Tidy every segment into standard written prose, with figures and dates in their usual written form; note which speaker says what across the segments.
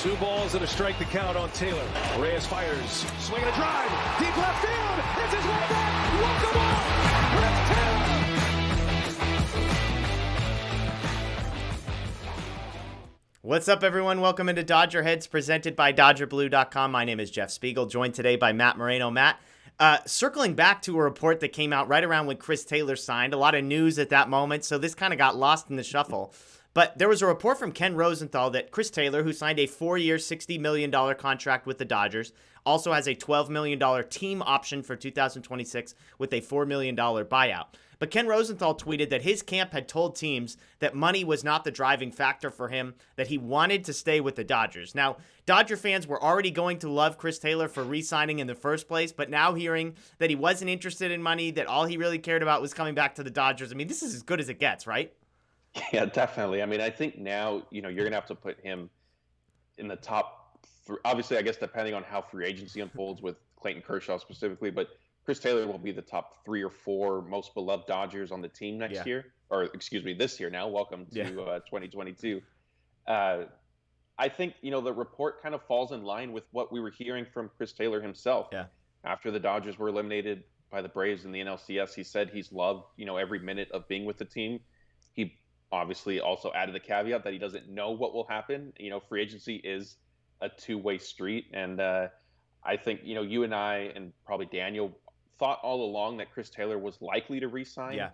Speaker 1: 2 balls and a strike to count on Taylor. Reyes fires, swinging a drive, deep left field. It's his way back. Welcome on, Chris Taylor.
Speaker 2: What's up, everyone? Welcome into DodgerHeads, presented by DodgerBlue.com. My name is Jeff Spiegel, joined today by Matt Moreno. Matt, circling back to a report that came out right around when Chris Taylor signed, a lot of news at that moment, so this kind of got lost in the shuffle. But there was a report from Ken Rosenthal that Chris Taylor, who signed a 4-year, $60 million contract with the Dodgers, also has a $12 million team option for 2026 with a $4 million buyout. But Ken Rosenthal tweeted that his camp had told teams that money was not the driving factor for him, that he wanted to stay with the Dodgers. Now, Dodger fans were already going to love Chris Taylor for re-signing in the first place, but now hearing that he wasn't interested in money, that all he really cared about was coming back to the Dodgers, I mean, this is as good as it gets, right?
Speaker 3: Yeah, definitely. I mean, I think now, you're going to have to put him in the top three. Obviously, I guess depending on how free agency unfolds with Clayton Kershaw specifically, but Chris Taylor will be the top 3 or 4 most beloved Dodgers on the team next year, or excuse me, this year now. Welcome to 2022. I think, the report kind of falls in line with what we were hearing from Chris Taylor himself.
Speaker 2: Yeah.
Speaker 3: After the Dodgers were eliminated by the Braves in the NLCS, he said he's loved, every minute of being with the team. He obviously also added the caveat that he doesn't know what will happen. Free agency is a two-way street. And I think, you and I and probably Daniel thought all along that Chris Taylor was likely to re-sign.
Speaker 2: Yeah.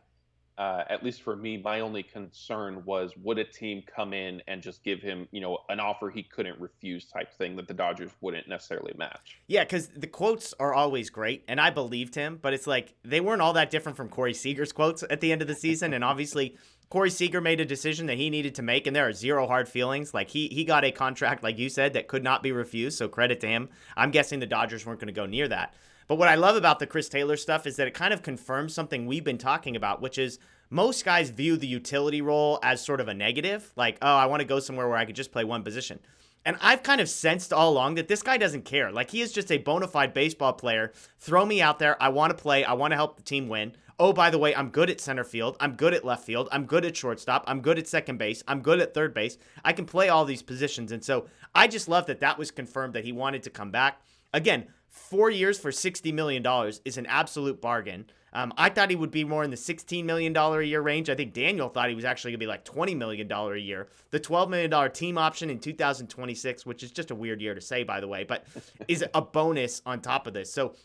Speaker 3: At least for me, my only concern was, would a team come in and just give him, an offer he couldn't refuse type thing that the Dodgers wouldn't necessarily match?
Speaker 2: Yeah, because the quotes are always great, and I believed him, but it's like they weren't all that different from Corey Seager's quotes at the end of the season, and obviously Corey Seager made a decision that he needed to make, and there are zero hard feelings. Like, he got a contract, like you said, that could not be refused, so credit to him. I'm guessing the Dodgers weren't going to go near that. But what I love about the Chris Taylor stuff is that it kind of confirms something we've been talking about, which is most guys view the utility role as sort of a negative. Like, oh, I want to go somewhere where I could just play one position. And I've kind of sensed all along that this guy doesn't care. Like, he is just a bona fide baseball player. Throw me out there. I want to play. I want to help the team win. Oh, by the way, I'm good at center field. I'm good at left field. I'm good at shortstop. I'm good at second base. I'm good at third base. I can play all these positions. And so I just love that that was confirmed that he wanted to come back. Again, 4 years for $60 million is an absolute bargain. I thought he would be more in the $16 million a year range. I think Daniel thought he was actually going to be like $20 million a year. The $12 million team option in 2026, which is just a weird year to say, by the way, but is a bonus on top of this. So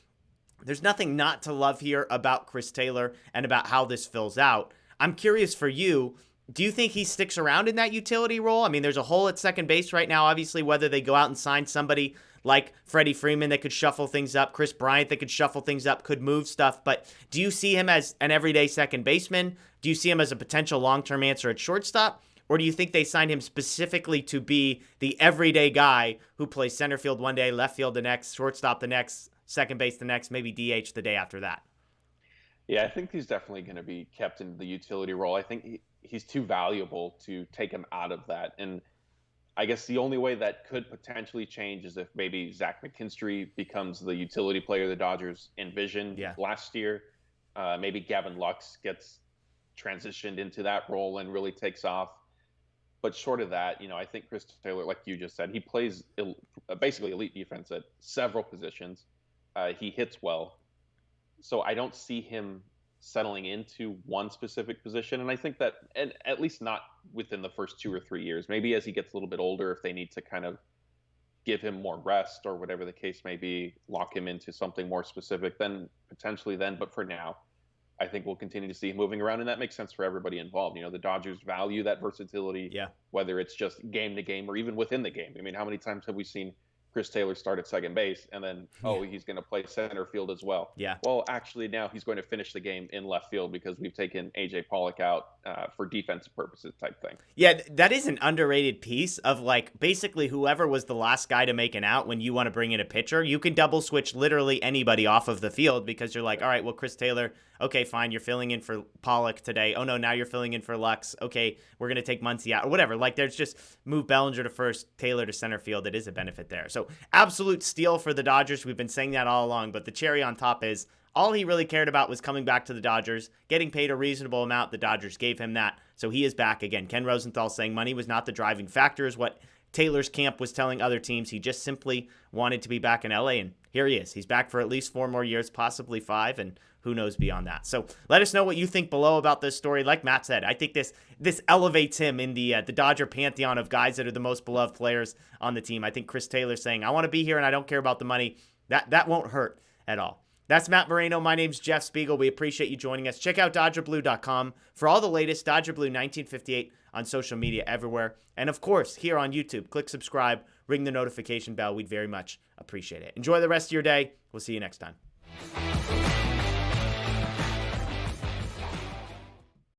Speaker 2: there's nothing not to love here about Chris Taylor and about how this fills out. I'm curious for you, do you think he sticks around in that utility role? I mean, there's a hole at second base right now, obviously, whether they go out and sign somebody like Freddie Freeman that could shuffle things up, Chris Bryant that could shuffle things up, could move stuff. But do you see him as an everyday second baseman? Do you see him as a potential long-term answer at shortstop? Or do you think they signed him specifically to be the everyday guy who plays center field one day, left field the next, shortstop the next, second base the next, maybe DH the day after that?
Speaker 3: Yeah, I think he's definitely going to be kept in the utility role. I think he's too valuable to take him out of that. And I guess the only way that could potentially change is if maybe Zach McKinstry becomes the utility player the Dodgers envisioned last year. Maybe Gavin Lux gets transitioned into that role and really takes off. But short of that, I think Chris Taylor, like you just said, he plays basically elite defense at several positions. He hits well. So I don't see him settling into one specific position. And I think that, and at least not within the first 2 or 3 years, maybe as he gets a little bit older, if they need to kind of give him more rest or whatever the case may be, lock him into something more specific, then potentially then. But for now, I think we'll continue to see him moving around, and that makes sense for everybody involved. The Dodgers value that versatility, whether it's just game to game or even within the game. I mean, how many times have we seen Chris Taylor start at second base and then, he's going to play center field as well?
Speaker 2: Yeah.
Speaker 3: Well, actually, now he's going to finish the game in left field because we've taken A.J. Pollock out for defensive purposes type thing.
Speaker 2: Yeah, that is an underrated piece of, like, basically whoever was the last guy to make an out when you want to bring in a pitcher, you can double switch literally anybody off of the field because you're like, all right, well, Chris Taylor, okay, fine, you're filling in for Pollock today. Oh, no, now you're filling in for Lux. Okay, we're going to take Muncy out or whatever. Like, there's just move Bellinger to first, Taylor to center field. It is a benefit there. So absolute steal for the Dodgers. We've been saying that all along, but the cherry on top is all he really cared about was coming back to the Dodgers, getting paid a reasonable amount. The Dodgers gave him that, so he is back again. Ken Rosenthal saying money was not the driving factor is what Taylor's camp was telling other teams he just simply wanted to be back in LA, and here he is. He's back for at least 4 more years, possibly 5, and who knows beyond that. So let us know what you think below about this story. Like Matt said, I think this elevates him in the Dodger pantheon of guys that are the most beloved players on the team. I think Chris Taylor saying, I want to be here and I don't care about the money, that won't hurt at all. That's Matt Moreno. My name's Jeff Spiegel. We appreciate you joining us. Check out DodgerBlue.com for all the latest Dodger Blue 1958 on social media everywhere. And of course, here on YouTube, click subscribe, ring the notification bell. We'd very much appreciate it. Enjoy the rest of your day. We'll see you next time.